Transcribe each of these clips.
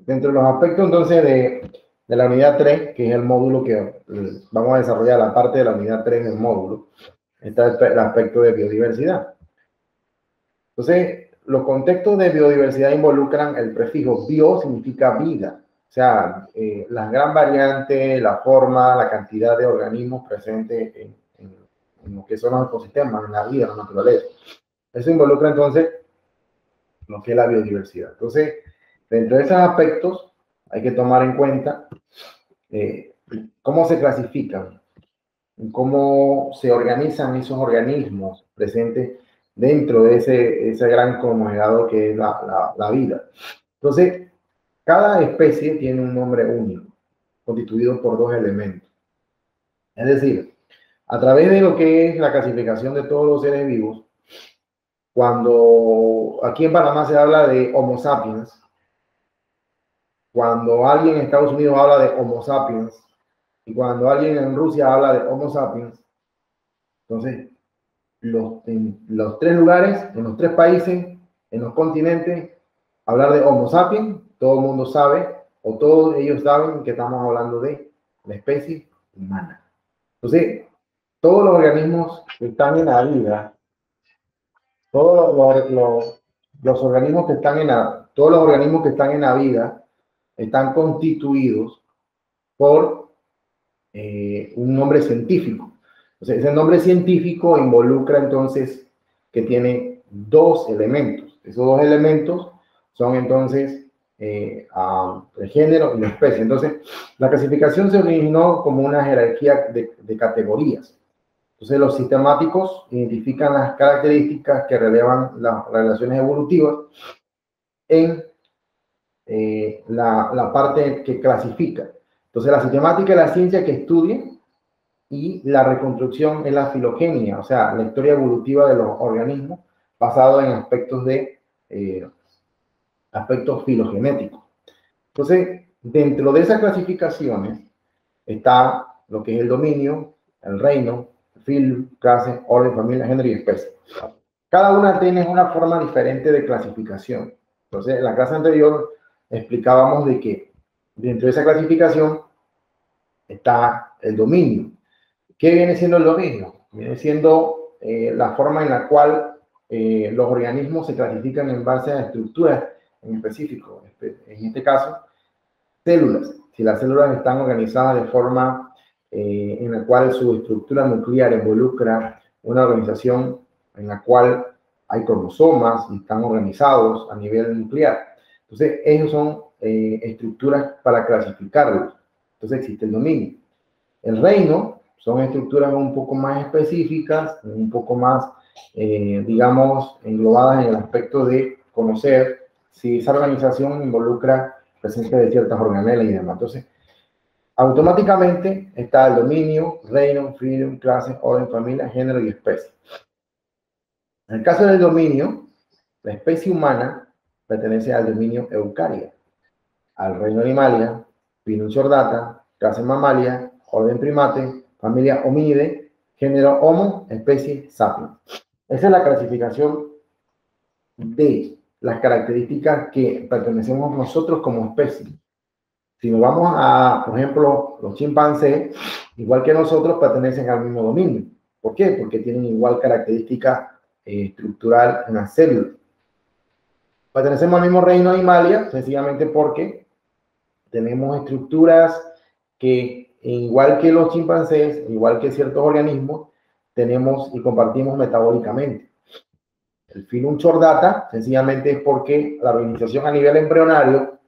Dentro de los aspectos entonces de la unidad 3, que es el módulo que vamos a desarrollar, la parte de la unidad 3 del módulo, está el aspecto de biodiversidad. Entonces, los contextos de biodiversidad involucran el prefijo bio, significa vida, o sea, la gran variante, la forma, la cantidad de organismos presentes en lo que son los ecosistemas, en la vida, en la naturaleza. Eso involucra entonces lo que es la biodiversidad. Entonces, dentro de esos aspectos, hay que tomar en cuenta cómo se clasifican, cómo se organizan esos organismos presentes dentro de ese gran conglomerado que es la vida. Entonces, cada especie tiene un nombre único, constituido por dos elementos. Es decir, a través de lo que es la clasificación de todos los seres vivos, cuando aquí en Panamá se habla de Homo sapiens, cuando alguien en Estados Unidos habla de Homo sapiens, y cuando alguien en Rusia habla de Homo sapiens, entonces en los tres lugares, en los tres países, en los continentes, hablar de Homo sapiens, todo el mundo sabe, o todos ellos saben que estamos hablando de la especie humana. Entonces, todos los organismos que están en la vida, todos los organismos que están todos los organismos que están en la vida están constituidos por un nombre científico. Entonces, ese nombre científico involucra entonces que tiene dos elementos. Esos dos elementos son entonces el género y la especie. Entonces, la clasificación se originó como una jerarquía de categorías. Entonces, los sistemáticos identifican las características que relevan las relaciones evolutivas en la parte que clasifica. Entonces, la sistemática es la ciencia que estudia y la reconstrucción es la filogenia, o sea, la historia evolutiva de los organismos basado en aspectos aspectos filogenéticos. Entonces, dentro de esas clasificaciones está lo que es el dominio, el reino, filo, clase, orden, familia, género y especie. Cada una tiene una forma diferente de clasificación. Entonces, en la clase anterior explicábamos de que dentro de esa clasificación está el dominio. ¿Qué viene siendo el dominio? Viene siendo la forma en la cual los organismos se clasifican en base a estructuras en específico. En este caso, células. Si las células están organizadas de forma en la cual su estructura nuclear involucra una organización en la cual hay cromosomas y están organizados a nivel nuclear. Entonces, esos son estructuras para clasificarlos. Entonces, existe el dominio. El reino son estructuras un poco más específicas, un poco más, digamos, englobadas en el aspecto de conocer si esa organización involucra presencia de ciertas organelas y demás. Entonces, automáticamente está el dominio, reino, filo, clase, orden, familia, género y especie. En el caso del dominio, la especie humana pertenece al dominio Eukarya, al reino Animalia, filo Chordata, clase Mammalia, orden Primate, familia Hominidae, género Homo, especie Sapiens. Esa es la clasificación de las características que pertenecemos nosotros como especie. Si nos vamos a, por ejemplo, los chimpancés, igual que nosotros, pertenecen al mismo dominio. ¿Por qué? Porque tienen igual característica estructural en las células. Pertenecemos al mismo reino Animalia, sencillamente porque tenemos estructuras que, igual que los chimpancés, igual que ciertos organismos, tenemos y compartimos metabólicamente. El filum chordata, sencillamente es porque la organización a nivel embrionario,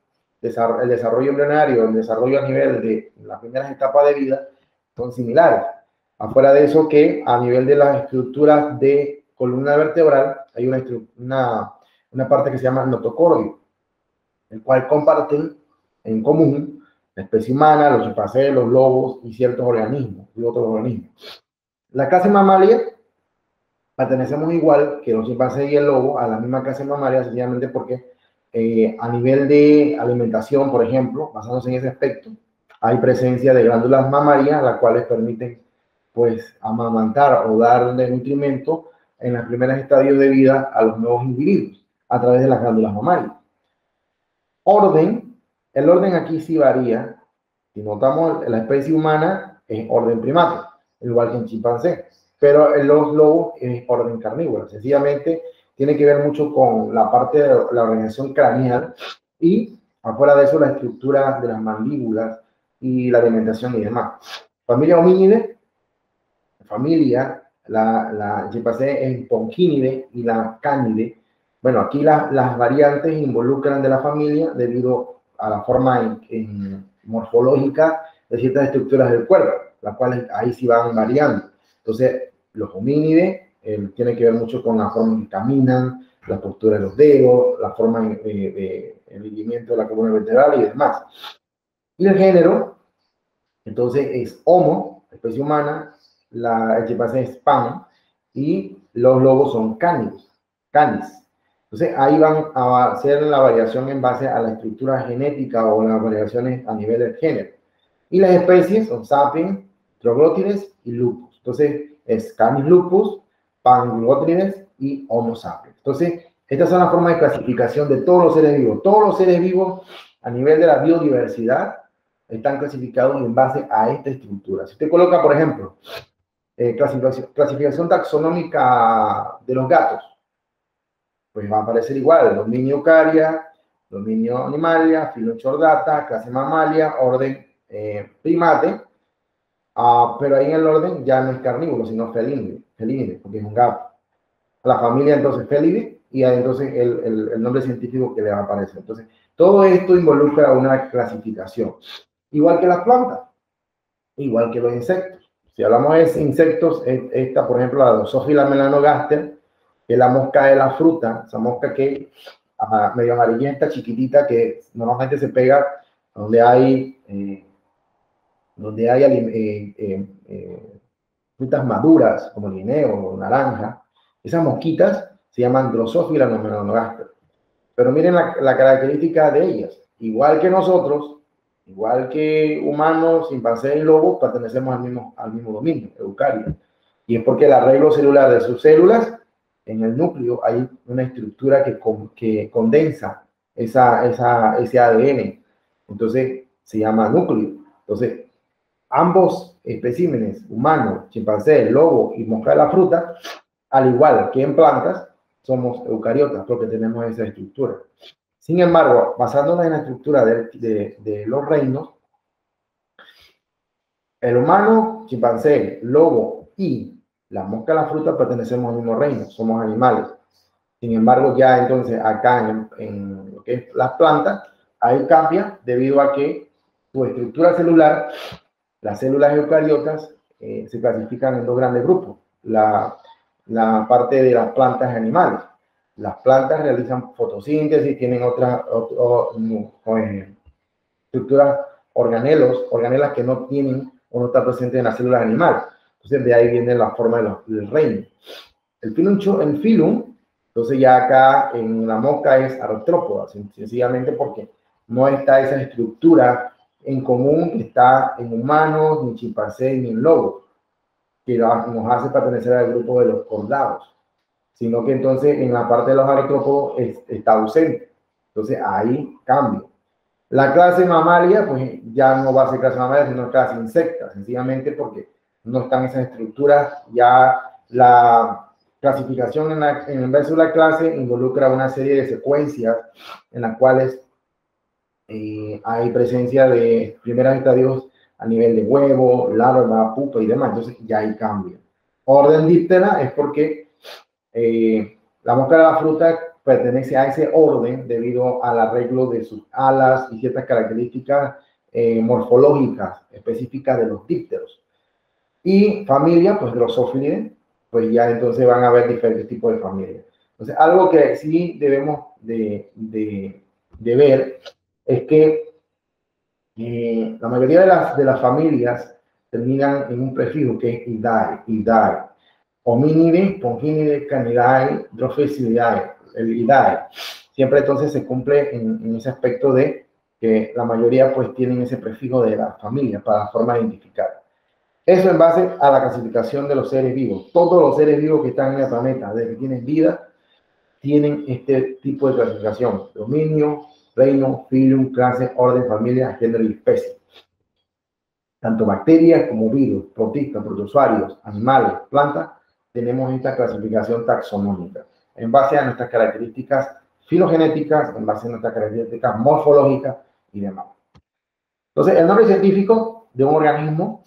el desarrollo embrionario, el desarrollo a nivel de las primeras etapas de vida, son similares. Afuera de eso, que a nivel de las estructuras de columna vertebral, hay una parte que se llama notocordio, el cual comparten en común la especie humana, los chimpancés, los lobos y ciertos organismos y otros organismos. La clase Mammalia pertenecemos igual que los chimpancés y el lobo a la misma clase Mammalia, sencillamente porque a nivel de alimentación, por ejemplo, basándose en ese aspecto, hay presencia de glándulas mamarias, las cuales permiten, pues, amamantar o darle nutrimento en los primeros estadios de vida a los nuevos individuos a través de las glándulas mamarias. Orden El orden aquí sí varía. Si notamos, la especie humana es orden primate, igual que en chimpancé, pero en los lobos es orden carnívoro. Sencillamente tiene que ver mucho con la parte de la organización craneal y afuera de eso la estructura de las mandíbulas y la alimentación y demás. Familia homínide, la chimpancé es ponquínide y la cánide. Bueno, aquí las variantes involucran de la familia debido a la forma morfológica de ciertas estructuras del cuerpo, las cuales ahí sí van variando. Entonces, los homínides tienen que ver mucho con la forma en que caminan, la postura de los dedos, la forma de erguimiento de la columna vertebral y demás. Y el género, entonces, es Homo, especie humana, el chimpancé es Pan, y los lobos son Canis. Entonces, ahí van a hacer la variación en base a la estructura genética o las variaciones a nivel del género. Y las especies son Sapiens, Troglottides y Lupus. Entonces, es Canis lupus, Pan glottides y Homo sapiens. Entonces, estas son las formas de clasificación de todos los seres vivos. Todos los seres vivos a nivel de la biodiversidad están clasificados en base a esta estructura. Si usted coloca, por ejemplo, clasificación taxonómica de los gatos, pues va a aparecer igual: dominio Eucaria, dominio Animalia, filo Chordata, clase Mammalia, orden primate, pero ahí en el orden ya no es carnívoro, sino felínide, porque es un gato. La familia entonces Felidae, y entonces el nombre científico que le va a aparecer. Entonces, todo esto involucra una clasificación. Igual que las plantas, igual que los insectos. Si hablamos de insectos, esta, por ejemplo, la Drosophila melanogaster, que es la mosca de la fruta, esa mosca que medio amarillenta, chiquitita, que normalmente se pega donde hay frutas maduras, como el guineo o naranja. Esas mosquitas se llaman Drosophila melanogaster. Pero miren la característica de ellas. Igual que nosotros, igual que humanos, chimpancés y lobos, pertenecemos al mismo dominio, Eucaria. Y es porque el arreglo celular de sus células, en el núcleo hay una estructura que condensa ese ADN. Entonces se llama núcleo. Entonces, ambos especímenes, humanos, chimpancé, lobo y mosca de la fruta, al igual que en plantas, somos eucariotas porque tenemos esa estructura. Sin embargo, basándonos en la estructura de los reinos, el humano, chimpancé, lobo y la mosca de la fruta pertenecemos al mismo reino, somos animales. Sin embargo, ya entonces acá en lo que es las plantas, ahí cambia debido a que su estructura celular, las células eucariotas, se clasifican en dos grandes grupos. La parte de las plantas y animales. Las plantas realizan fotosíntesis, tienen otras estructuras organelas que no tienen o no están presentes en las células animales. Entonces, de ahí viene la forma del reino. El filum, entonces ya acá en la mosca es artrópoda, sencillamente porque no está esa estructura en común que está en humanos, ni chimpancés, ni en lobos, que nos hace pertenecer al grupo de los cordados, sino que entonces en la parte de los artrópodos está ausente. Entonces ahí cambia. La clase mamalia, pues ya no va a ser clase mamalia, sino clase insecta, sencillamente porque no están esas estructuras. Ya la clasificación en el verso de la clase involucra una serie de secuencias en las cuales hay presencia de primeros estadios a nivel de huevo, larva, pupa y demás. Entonces ya ahí cambia. Orden díptera es porque la mosca de la fruta pertenece a ese orden debido al arreglo de sus alas y ciertas características morfológicas específicas de los dípteros. Y familia, pues Drosophilidae, pues ya entonces van a haber diferentes tipos de familias. Entonces, algo que sí debemos de ver es que la mayoría de las familias terminan en un prefijo que es idae. Hominidae, Ponquinidae, Canidae, Drosophilidae, el idae. Siempre entonces se cumple en ese aspecto de que la mayoría pues tienen ese prefijo de la familia para la forma de identificar. Eso en base a la clasificación de los seres vivos. Todos los seres vivos que están en el planeta, desde que tienen vida, tienen este tipo de clasificación: dominio, reino, filium, clase, orden, familia, género y especie. Tanto bacterias como virus, protistas, protozoarios, animales, plantas, tenemos esta clasificación taxonómica en base a nuestras características filogenéticas, en base a nuestras características morfológicas y demás. Entonces, el nombre científico de un organismo,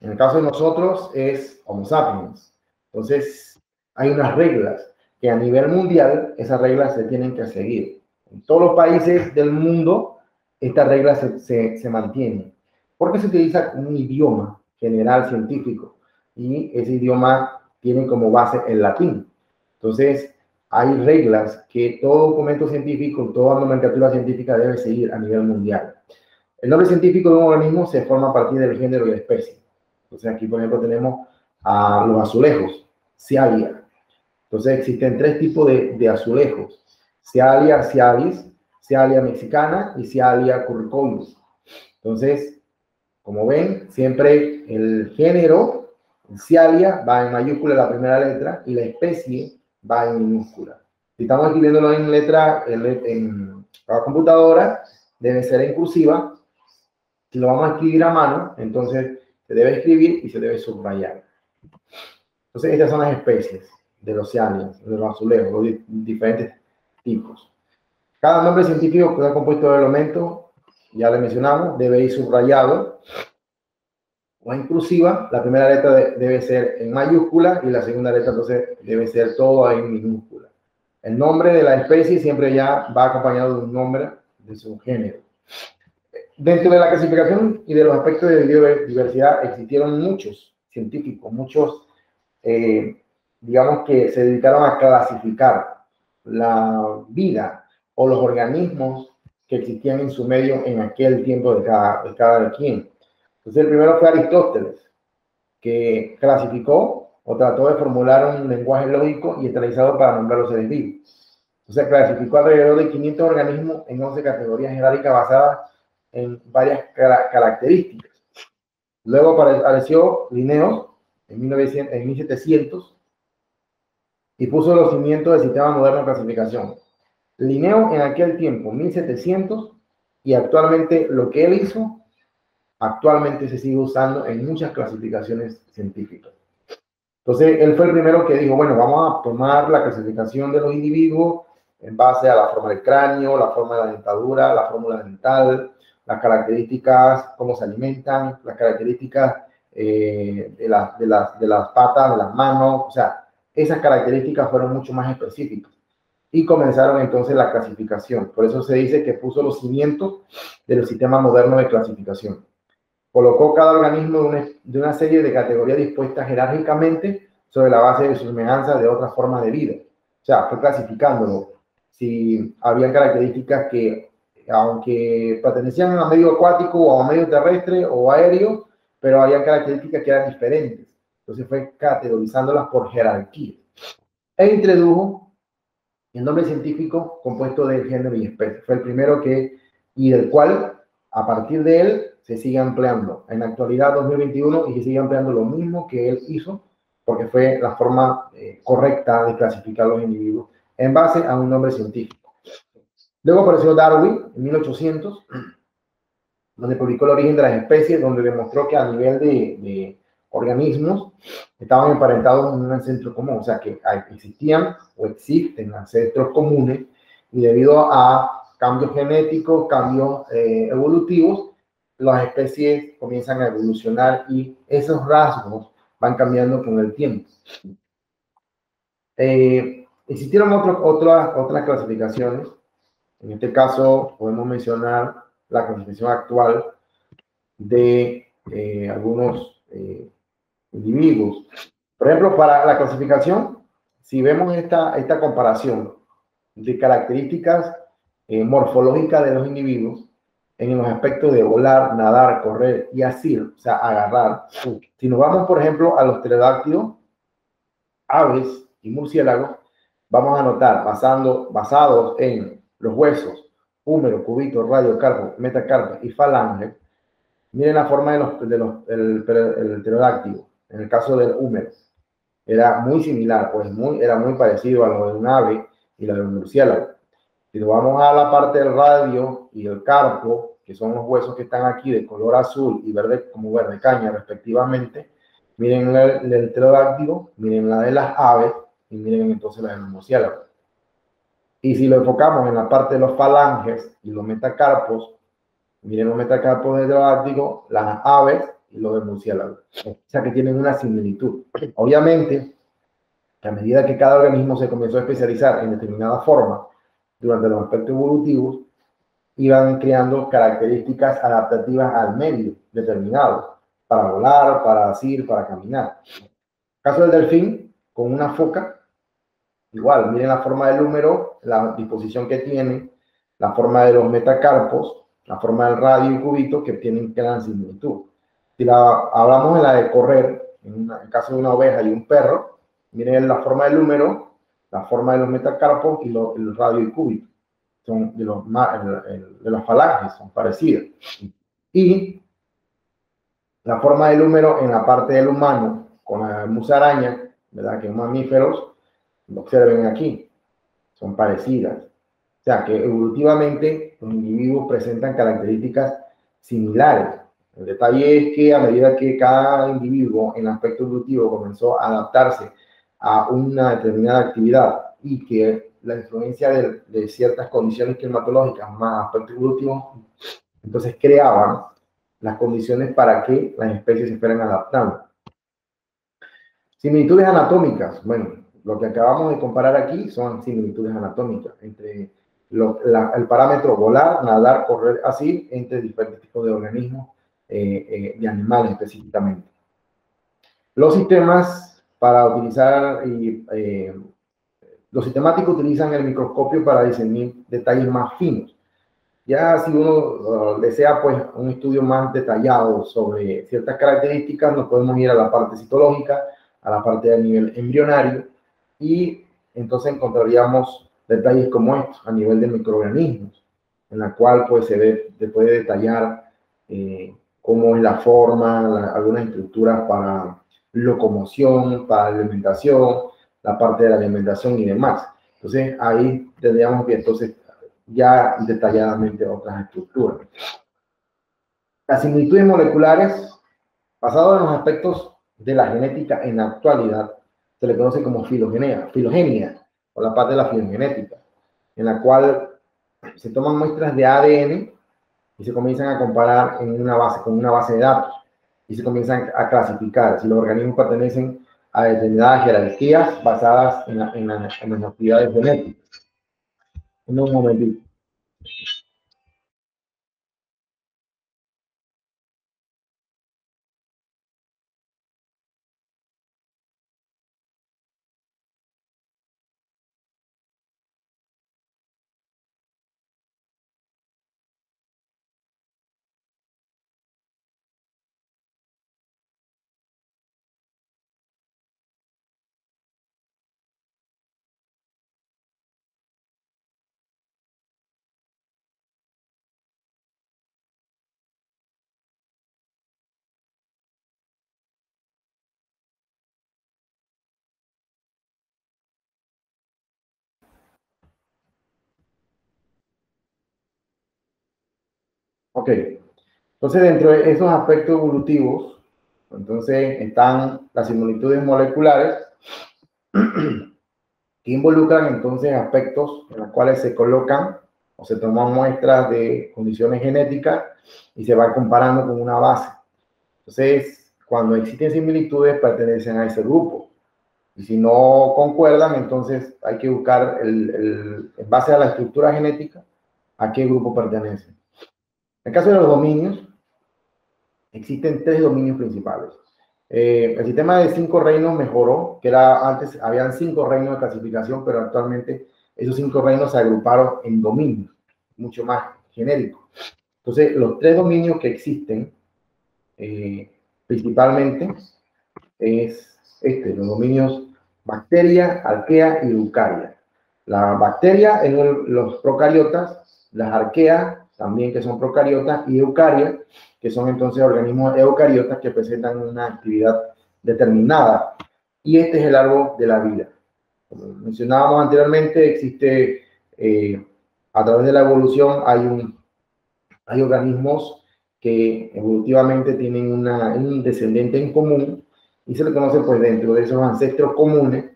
en el caso de nosotros, es Homo sapiens. Entonces, hay unas reglas que a nivel mundial, esas reglas se tienen que seguir. En todos los países del mundo, estas reglas se mantienen, porque se utiliza un idioma general científico, y ese idioma tiene como base el latín. Entonces, hay reglas que todo documento científico, toda nomenclatura científica debe seguir a nivel mundial. El nombre científico de un organismo se forma a partir del género y la especie. Entonces, aquí, por ejemplo, tenemos a los azulejos, Cialia. Entonces, existen tres tipos de azulejos: Cialia cialis, Cialia mexicana y Cialia curriculus. Entonces, como ven, siempre el género, Cialia, va en mayúscula la primera letra y la especie va en minúscula. Si estamos escribiéndolo en letra, en la computadora, debe ser en cursiva. Si lo vamos a escribir a mano, entonces se debe escribir y se debe subrayar. Entonces, estas son las especies de los cianios, de los azulejos, los diferentes tipos. Cada nombre científico que está compuesto de elementos, ya le mencionamos, debe ir subrayado o en cursiva. La primera letra debe ser en mayúscula y la segunda letra entonces debe ser todo en minúscula. El nombre de la especie siempre ya va acompañado de un nombre de su género. Dentro de la clasificación y de los aspectos de biodiversidad existieron muchos científicos, muchos, digamos, que se dedicaron a clasificar la vida o los organismos que existían en su medio en aquel tiempo de cada quien. Entonces, el primero fue Aristóteles, que clasificó o trató de formular un lenguaje lógico y estandarizado para nombrar los seres vivos. Entonces, clasificó alrededor de 500 organismos en 11 categorías jerárquicas basadas en varias características. Luego apareció Linneo en 1700 y puso los cimientos del sistema moderno de clasificación. Linneo en aquel tiempo, 1700, y actualmente lo que él hizo, actualmente se sigue usando en muchas clasificaciones científicas. Entonces, él fue el primero que dijo, bueno, vamos a tomar la clasificación de los individuos en base a la forma del cráneo, la forma de la dentadura, la fórmula dental, las características, cómo se alimentan, las características de las patas, de las manos. O sea, esas características fueron mucho más específicas. Y comenzaron entonces la clasificación. Por eso se dice que puso los cimientos del sistema moderno de clasificación. Colocó cada organismo de una serie de categorías dispuestas jerárquicamente sobre la base de su semejanza de otras formas de vida. O sea, fue clasificándolo. Si habían características que, aunque pertenecían a medio acuático o a medio terrestre o aéreo, pero había características que eran diferentes. Entonces fue categorizándolas por jerarquía. E introdujo el nombre científico compuesto de género y especie. Fue el primero y del cual, a partir de él, se sigue empleando en la actualidad 2021 y se sigue empleando lo mismo que él hizo, porque fue la forma correcta de clasificar los individuos en base a un nombre científico. Luego apareció Darwin en 1800, donde publicó El origen de las especies, donde demostró que a nivel de organismos estaban emparentados en un ancestro común, o sea que existían o existen ancestros comunes, y debido a cambios genéticos, cambios evolutivos, las especies comienzan a evolucionar y esos rasgos van cambiando con el tiempo. Existieron otras clasificaciones. En este caso podemos mencionar la clasificación actual de algunos individuos. Por ejemplo, para la clasificación, si vemos esta comparación de características morfológicas de los individuos en los aspectos de volar, nadar, correr y asir, o sea, agarrar. Si nos vamos, por ejemplo, a los pterodáctilos, aves y murciélagos, vamos a notar, basados en los huesos, húmero, cubito, radiocarpo, metacarpo y falange, miren la forma del pterodáctilo. En el caso del húmero, era muy similar, pues era muy parecido a lo de un ave y lo de un murciélago. Si nos vamos a la parte del radio y el carpo, que son los huesos que están aquí de color azul y verde, como verde caña respectivamente, miren el pterodáctilo, miren la de las aves y miren entonces la de los murciélagos. Y si lo enfocamos en la parte de los falanges y los metacarpos, miren los metacarpos del pterodáctilo, las aves y los del murciélago. O sea que tienen una similitud. Obviamente, que a medida que cada organismo se comenzó a especializar en determinada forma durante los aspectos evolutivos, iban creando características adaptativas al medio determinado, para volar, para asir, para caminar. En el caso del delfín, con una foca, igual, miren la forma del húmero, la disposición que tienen, la forma de los metacarpos, la forma del radio y cubito, que tienen gran similitud. Si hablamos de la de correr, en el caso de una oveja y un perro, miren la forma del húmero, la forma de los metacarpos y el radio y cúbito. Son de los falanges, son parecidas. Y la forma del húmero en la parte del humano, con la musaraña, ¿verdad? Que son mamíferos, lo observen aquí, son parecidas. O sea que evolutivamente los individuos presentan características similares. El detalle es que a medida que cada individuo en el aspecto evolutivo comenzó a adaptarse a una determinada actividad y que la influencia de ciertas condiciones climatológicas más aspectos evolutivos, entonces creaban las condiciones para que las especies se fueran adaptando. Similitudes anatómicas. Bueno, lo que acabamos de comparar aquí son similitudes anatómicas entre el parámetro volar, nadar, correr, así, entre diferentes tipos de organismos, de animales específicamente. Los sistemas para utilizar, los sistemáticos utilizan el microscopio para discernir detalles más finos. Ya si uno desea pues un estudio más detallado sobre ciertas características, nos podemos ir a la parte citológica, a la parte del nivel embrionario, y entonces encontraríamos detalles como estos a nivel de microorganismos, en la cual pues se puede detallar cómo es la forma, algunas estructuras para locomoción, para alimentación, la parte de la alimentación y demás. Entonces ahí tendríamos que entonces ya detalladamente otras estructuras. Las similitudes moleculares, basadas en los aspectos de la genética en la actualidad, se le conoce como filogenia, o la parte de la filogenética, en la cual se toman muestras de ADN y se comienzan a comparar con una base de datos, y se comienzan a clasificar si los organismos pertenecen a determinadas jerarquías basadas en las actividades genéticas. En un momentito. Ok, entonces dentro de esos aspectos evolutivos, entonces están las similitudes moleculares que involucran entonces aspectos en los cuales se colocan o se toman muestras de condiciones genéticas y se va comparando con una base. Entonces, cuando existen similitudes, pertenecen a ese grupo. Y si no concuerdan, entonces hay que buscar, en base a la estructura genética, a qué grupo pertenece. En el caso de los dominios, existen 3 dominios principales. El sistema de 5 reinos mejoró, que era antes habían 5 reinos de clasificación, pero actualmente esos 5 reinos se agruparon en dominios, mucho más genéricos. Entonces, los 3 dominios que existen, principalmente, es los dominios bacteria, arquea y eucaria. La bacteria en los procariotas, las arqueas también que son procariotas y eucaria, que son entonces organismos eucariotas que presentan una actividad determinada. Y este es el árbol de la vida. Como mencionábamos anteriormente, existe a través de la evolución hay organismos que evolutivamente tienen un descendiente en común y se le conoce pues dentro de esos ancestros comunes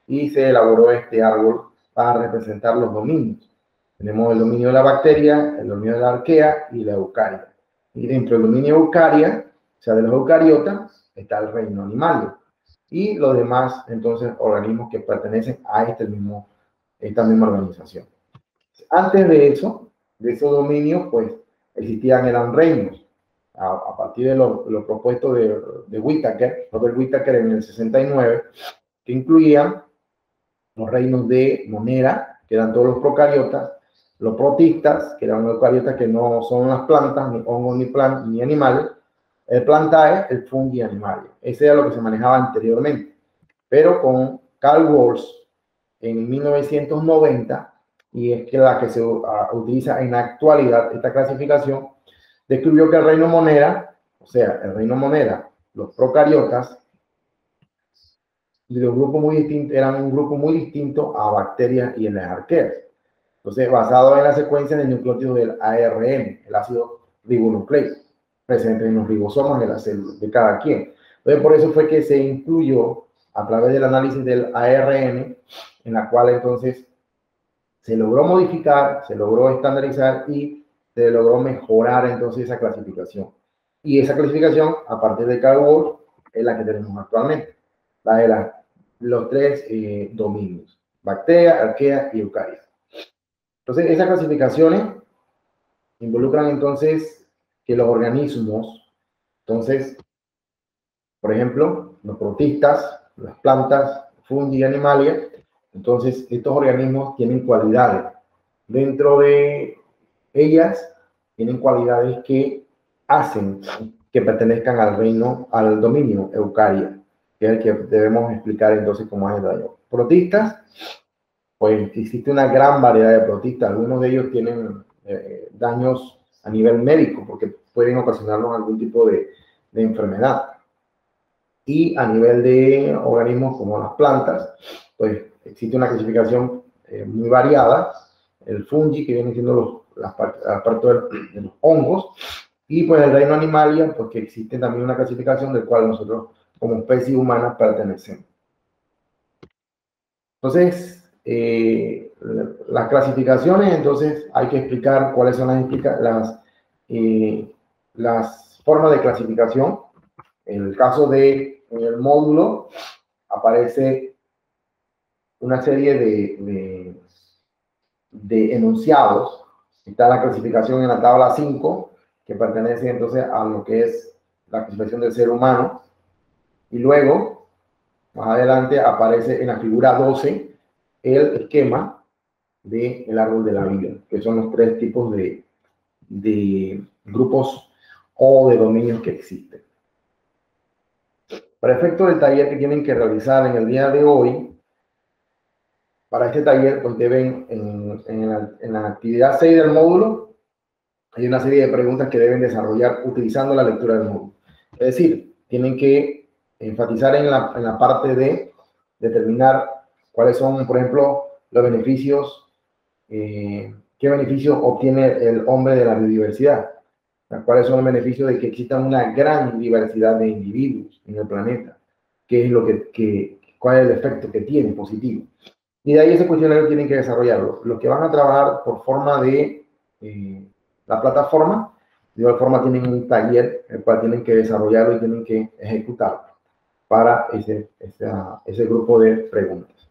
y se elaboró este árbol para representar los dominios. Tenemos el dominio de la bacteria, el dominio de la arquea y la eucaria. Y dentro del dominio eucaria, o sea, de los eucariotas, está el reino animal. Y los demás, entonces, organismos que pertenecen a esta misma organización. Antes de eso, de esos dominios, pues, eran reinos. A partir de lo propuesto de Whittaker, Robert Whittaker en el 69, que incluían los reinos de Monera, que eran todos los procariotas, los protistas, que eran los eucariotas que no son las plantas, ni hongos, ni animales, el plantae, el fungi animal. Ese era lo que se manejaba anteriormente. Pero con Carl Walsh, en 1990, y es que la que se utiliza en la actualidad, esta clasificación, describió que el reino Monera, o sea, el reino Monera, los procariotas, de un grupo muy distinto, eran un grupo muy distinto a bacterias y en las arqueas. Entonces, basado en la secuencia del nucleótido del ARN, el ácido ribonucleico, presente en los ribosomas de las células de cada quien. Entonces, por eso fue que se incluyó a través del análisis del ARN, en la cual entonces se logró modificar, se logró estandarizar y se logró mejorar entonces esa clasificación. Y esa clasificación, a partir de Carl Walsh, es la que tenemos actualmente, la de los tres dominios, bacteria, arquea y eucaria. Entonces, esas clasificaciones involucran entonces que los organismos, entonces, por ejemplo, los protistas, las plantas, fungi y animalia, entonces estos organismos tienen cualidades. Dentro de ellas, tienen cualidades que hacen que pertenezcan al reino, al dominio eucaria, que es el que debemos explicar entonces con más detalle. Protistas, pues existe una gran variedad de protistas. Algunos de ellos tienen daños a nivel médico porque pueden ocasionarnos algún tipo de enfermedad. Y a nivel de organismos como las plantas, pues existe una clasificación muy variada. El fungi, que viene siendo la parte de los hongos, y pues el reino animalia, pues que existe también una clasificación del cual nosotros como especie humana pertenecemos. Entonces, las clasificaciones, entonces hay que explicar cuáles son las formas de clasificación. En el caso en el módulo aparece una serie de enunciados. Está la clasificación en la tabla 5, que pertenece entonces a lo que es la clasificación del ser humano. Y luego, más adelante, aparece en la figura 12 el esquema del árbol de la vida, que son los tres tipos de grupos o de dominios que existen. Para efecto del taller que tienen que realizar en el día de hoy, para este taller, pues deben, en la actividad 6 del módulo, hay una serie de preguntas que deben desarrollar utilizando la lectura del módulo. Es decir, tienen que enfatizar en la parte de determinar cuáles son, por ejemplo, los beneficios, qué beneficios obtiene el hombre de la biodiversidad, cuáles son los beneficios de que exista una gran diversidad de individuos en el planeta, qué es lo cuál es el efecto que tiene positivo. Y de ahí ese cuestionario tienen que desarrollarlo. Los que van a trabajar por forma de la plataforma, de igual forma tienen un taller el cual tienen que desarrollarlo y tienen que ejecutarlo para ese grupo de preguntas.